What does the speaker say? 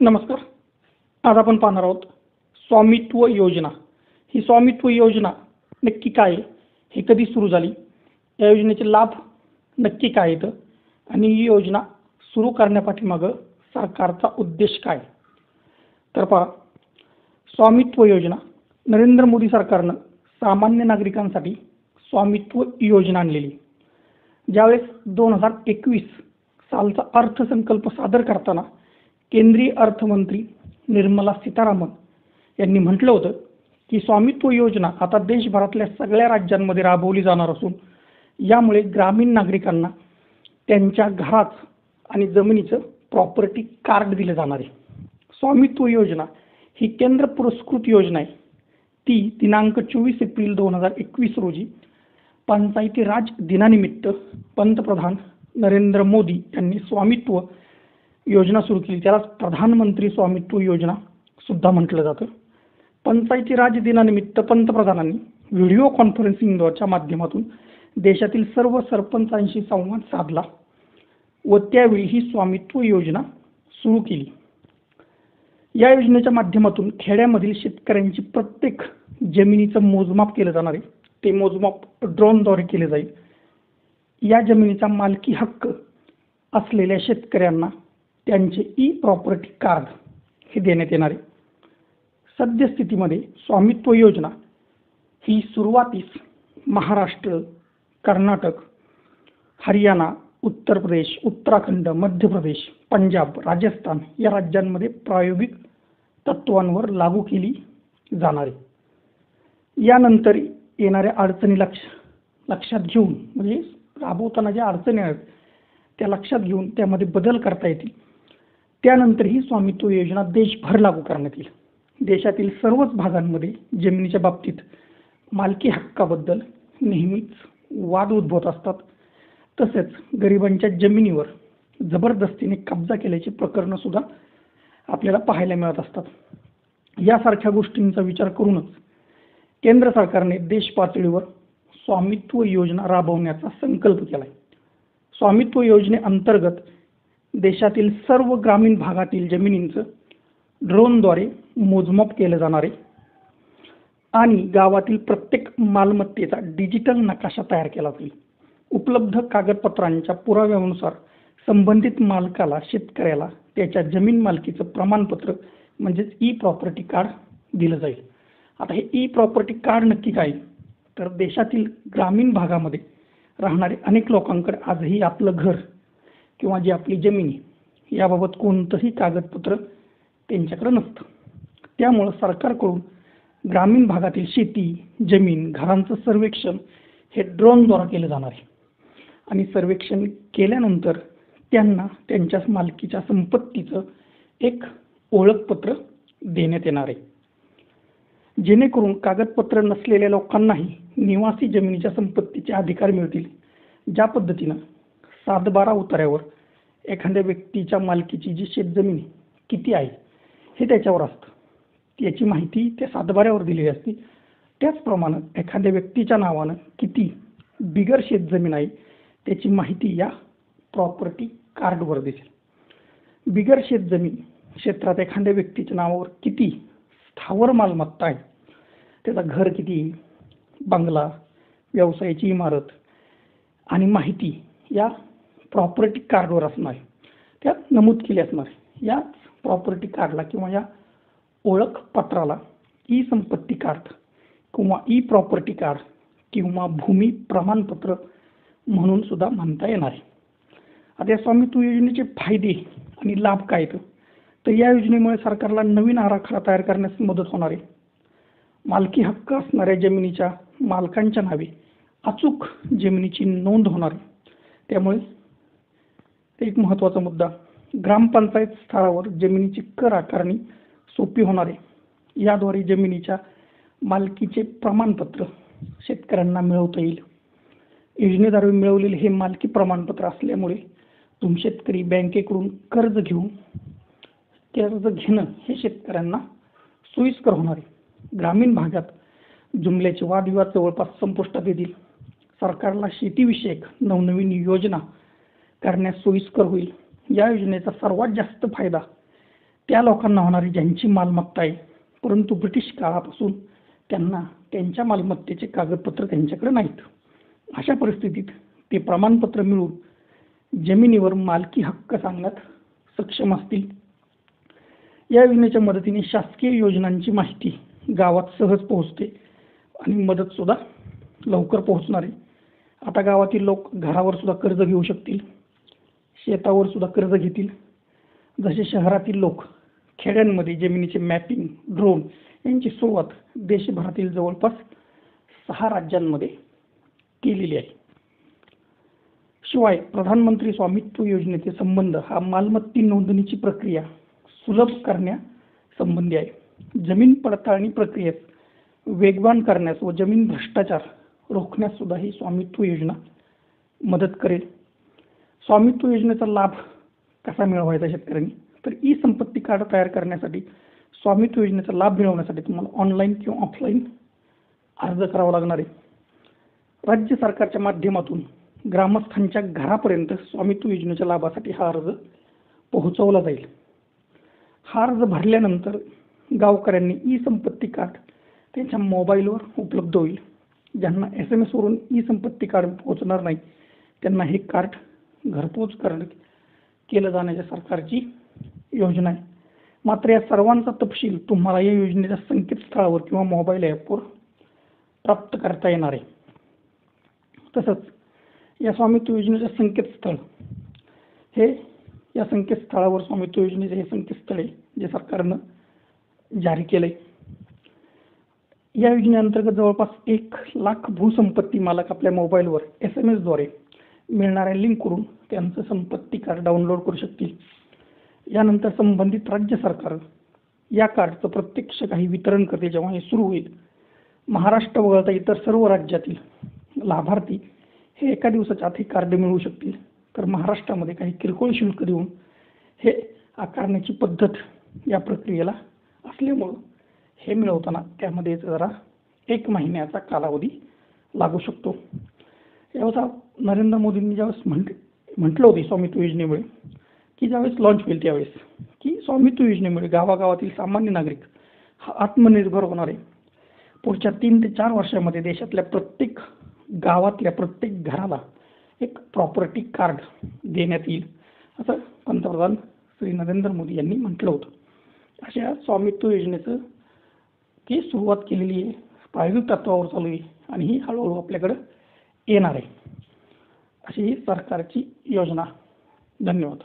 नमस्कार. आज आपण पाहणार आहोत स्वामित्व योजना. ही स्वामित्व योजना नक्की काय आहे, हे कधी सुरू झाली, या योजनेचे लाभ नक्की काय आहेत आणि ही योजना सुरू करण्यापाठीमागं सरकारचा उद्देश काय. तर पहा, स्वामित्व योजना नरेंद्र मोदी सरकारनं सामान्य नागरिकांसाठी स्वामित्व योजना आणलेली. ज्यावेळेस 2021 सालचा अर्थसंकल्प सादर करताना केंद्रीय अर्थमंत्री निर्मला सीतारामन यांनी म्हटलं होतं की स्वामित्व योजना आता देशभरातल्या सगळ्या राज्यांमध्ये राबवली जाणार असून यामुळे ग्रामीण नागरिकांना त्यांच्या घराचं आणि जमिनीचं प्रॉपर्टी कार्ड दिलं जाणार आहे. स्वामित्व योजना ही केंद्र पुरस्कृत योजना आहे. ती दिनांक 24 एप्रिल 2021 रोजी पंचायती राज दिनानिमित्त पंतप्रधान नरेंद्र मोदी यांनी स्वामित्व योजना सुरू केली. त्याला प्रधानमंत्री स्वामित्व योजना सुद्धा म्हटलं जातं. पंचायती राज दिनानिमित्त पंतप्रधानांनी व्हिडिओ कॉन्फरन्सिंगच्या माध्यमातून देशातील सर्व सरपंचांशी संवाद साधला व त्यावेळी ही स्वामित्व योजना सुरू केली. या योजनेच्या माध्यमातून खेड्यामधील शेतकऱ्यांची प्रत्येक जमिनीचं मोजमाप केलं जाणार आहे. ते मोजमाप ड्रोनद्वारे केले जाईल. या जमिनीचा मालकी हक्क असलेल्या शेतकऱ्यांना त्यांचे ई प्रॉपर्टी कार्ड हे देण्यात येणार आहे. सद्यस्थितीमध्ये स्वामित्व योजना ही सुरुवातीस महाराष्ट्र, कर्नाटक, हरियाणा, उत्तर प्रदेश, उत्तराखंड, मध्य प्रदेश, पंजाब, राजस्थान या राज्यांमध्ये प्रायोगिक तत्वांवर लागू केली जाणार आहे. यानंतर येणाऱ्या अडचणी लक्षात घेऊन, म्हणजे राबवताना ज्या अडचणी आहेत त्या लक्षात घेऊन त्यामध्ये बदल करता येतील. त्यानंतर ही स्वामित्व योजना देशभर लागू करण्यात येईल. देशातील सर्वच भागांमध्ये जमिनीच्या बाबतीत मालकी हक्काबद्दल नेहमीच वाद उद्भवत असतात. तसेच गरिबांच्या जमिनीवर जबरदस्तीने कब्जा केल्याची प्रकरणं सुद्धा आपल्याला पाहायला मिळत असतात. यासारख्या गोष्टींचा विचार करूनच केंद्र सरकारने देश पातळीवर स्वामित्व योजना राबवण्याचा संकल्प केला आहे. स्वामित्व योजनेअंतर्गत देशातील सर्व ग्रामीण भागातील जमिनींचं ड्रोनद्वारे मोजमाप केलं जाणार आहे आणि गावातील प्रत्येक मालमत्तेचा डिजिटल नकाशा तयार केला जाईल. उपलब्ध कागदपत्रांच्या पुराव्यानुसार संबंधित मालकाला, शेतकऱ्याला त्याच्या जमीन मालकीचं प्रमाणपत्र म्हणजेच ई प्रॉपर्टी कार्ड दिलं जाईल. आता हे ई प्रॉपर्टी कार्ड नक्की काय, तर देशातील ग्रामीण भागामध्ये राहणारे अनेक लोकांकडे आजही आपलं घर किंवा जी आपली जमीन याबाबत कोणतंही कागदपत्र त्यांच्याकडे नसतं. त्यामुळं सरकारकडून ग्रामीण भागातील शेती, जमीन, घरांचं सर्वेक्षण हे ड्रोनद्वारे केलं जाणार आहे आणि सर्वेक्षण केल्यानंतर त्यांना त्यांच्या मालकीच्या संपत्तीचं एक ओळखपत्र देण्यात येणार आहे. जेणेकरून कागदपत्र नसलेल्या लोकांनाही निवासी जमिनीच्या संपत्तीचे अधिकार मिळतील. ज्या पद्धतीनं 7/12 उतार्यावर एखाद्या व्यक्तीच्या मालकीची जी शेतजमीन किती आहे हे त्याच्यावर असतं. याची माहिती त्या 7/12वर दिलेली असते. त्याचप्रमाणे एखाद्या व्यक्तीच्या नावानं किती बिगर शेतजमीन आहे त्याची माहिती या प्रॉपर्टी कार्डवर दिसेल. बिगर शेतजमीन क्षेत्रात एखाद्या व्यक्तीच्या नावावर किती स्थावर मालमत्ता आहे, त्याचा घर किती, बंगला, व्यवसायाची इमारत आणि माहिती या प्रॉपर्टी कार्डवर असणार आहे. त्यात नमूद केली असणार आहे. या प्रॉपर्टी कार्डला किंवा या ओळखपत्राला ई संपत्ती कार्ड किंवा ई प्रॉपर्टी कार्ड किंवा भूमी प्रमाणपत्र म्हणून सुद्धा म्हणता येणार आहे. आता या स्वामित्व योजनेचे फायदे आणि लाभ काय आहेत, तर या योजनेमुळे सरकारला नवीन आराखडा तयार करण्यास मदत होणार आहे. मालकी हक्क असणाऱ्या जमिनीच्या मालकांच्या नावे अचूक जमिनीची नोंद होणार आहे. त्यामुळे एक महत्त्वाचा मुद्दा, ग्रामपंचायत स्तरावर जमिनीची कर आकारणी सोपी होणार आहे. याद्वारे जमिनीच्या मालकीचे प्रमाणपत्र शेतकऱ्यांना मिळवता येईल. योजनेद्वारे मिळवलेले हे मालकी प्रमाणपत्र असल्यामुळे शेतकरी बँकेकडून कर्ज घेणं हे शेतकऱ्यांना सोयीस्कर होणार आहे. ग्रामीण भागात जुमल्याचे वादविवाद जवळपास संपुष्टात येतील. सरकारला शेतीविषयक नवनवीन योजना करण्यास सोयीस्कर होईल. या योजनेचा सर्वात जास्त फायदा त्या लोकांना होणारी ज्यांची मालमत्ता आहे, परंतु ब्रिटिश काळापासून त्यांना त्यांच्या मालमत्तेचे कागदपत्र त्यांच्याकडे नाहीत. अशा परिस्थितीत ते प्रमाणपत्र मिळवून जमिनीवर मालकी हक्क सांगण्यात सक्षम असतील. या योजनेच्या मदतीने शासकीय योजनांची माहिती गावात सहज पोहोचते आणि मदत सुद्धा लवकर पोहोचणार आहे. आता गावातील लोक घरावर सुद्धा कर्ज घेऊ शकतील, शेतावर सुद्धा कर्ज घेतील. जसे शहरातील लोक खेड्यांमध्ये जमिनीचे मॅपिंग, ड्रोन यांची सुरुवात देशभरातील जवळपास 6 राज्यांमध्ये केलेली आहे. शिवाय प्रधानमंत्री स्वामित्व योजनेचे संबंध हा मालमत्ता नोंदणीची प्रक्रिया सुलभ करण्यासंबंधी आहे. जमीन पडताळणी प्रक्रियेत वेगवान करण्यास व जमीन भ्रष्टाचार रोखण्यास सुद्धा ही स्वामित्व योजना मदत करेल. स्वामित्व योजनेचा लाभ कसा मिळवायचा शेतकऱ्यांनी, तर ई संपत्ती कार्ड तयार करण्यासाठी स्वामित्व योजनेचा लाभ मिळवण्यासाठी तुम्हाला ऑनलाईन किंवा ऑफलाईन अर्ज करावा लागणार आहे. राज्य सरकारच्या माध्यमातून ग्रामस्थांच्या घरापर्यंत स्वामित्व योजनेच्या लाभासाठी हा अर्ज पोहोचवला जाईल. हा अर्ज भरल्यानंतर गावकऱ्यांनी ई संपत्ती कार्ड त्यांच्या मोबाईलवर उपलब्ध होईल. ज्यांना SMS वरून ई संपत्ती कार्ड पोहोचणार नाही त्यांना हे कार्ड घरपोच केलं जाण्याच्या सरकारची योजना आहे. मात्र या सर्वांचा तपशील तुम्हाला या योजनेच्या संकेतस्थळावर किंवा मोबाईल ॲपवर प्राप्त करता येणार आहे. तसंच या स्वामित्व योजनेचे संकेतस्थळ या संकेतस्थळावर स्वामित्व योजनेचे हे संकेतस्थळ आहे जे सरकारनं जारी केलंय. या योजनेअंतर्गत जवळपास 1 लाख भूसंपत्ती मालक आपल्या मोबाईलवर SMS द्वारे मिळणाऱ्या लिंकवरून त्यांचं संपत्ती कार्ड डाउनलोड करू शकतील. यानंतर संबंधित राज्य सरकार या कार्डचं प्रत्यक्ष काही वितरण करते. जेव्हा हे सुरू होईल, महाराष्ट्र वगळता इतर सर्व राज्यातील लाभार्थी हे एका दिवसाच्या आत हे कार्ड मिळवू शकतील. तर महाराष्ट्रामध्ये काही किरकोळ शुल्क देऊन हे आकारण्याची पद्धत या प्रक्रियेला असल्यामुळं हे मिळवताना त्यामध्ये जरा 1 महिन्याचा कालावधी लागू शकतो. यावेळेस नरेंद्र मोदींनी ज्यावेळेस म्हटलं होतं स्वामित्व योजनेमुळे की ज्यावेळेस लॉन्च होईल त्यावेळेस की स्वामित्व योजनेमुळे गावागावातील सामान्य नागरिक हा आत्मनिर्भर होणार आहे. पुढच्या 3 ते 4 वर्षामध्ये देशातल्या प्रत्येक गावातल्या प्रत्येक घराला एक प्रॉपर्टी कार्ड देण्यात येईल असं पंतप्रधान श्री नरेंद्र मोदी यांनी म्हटलं होतं. अशा स्वामित्व योजनेचं ती सुरुवात केलेली आहे, प्रायोगिक तत्वावर चालू आहे आणि ही हळूहळू आपल्याकडे येणार आहे. अशी ही सरकारची योजना. धन्यवाद.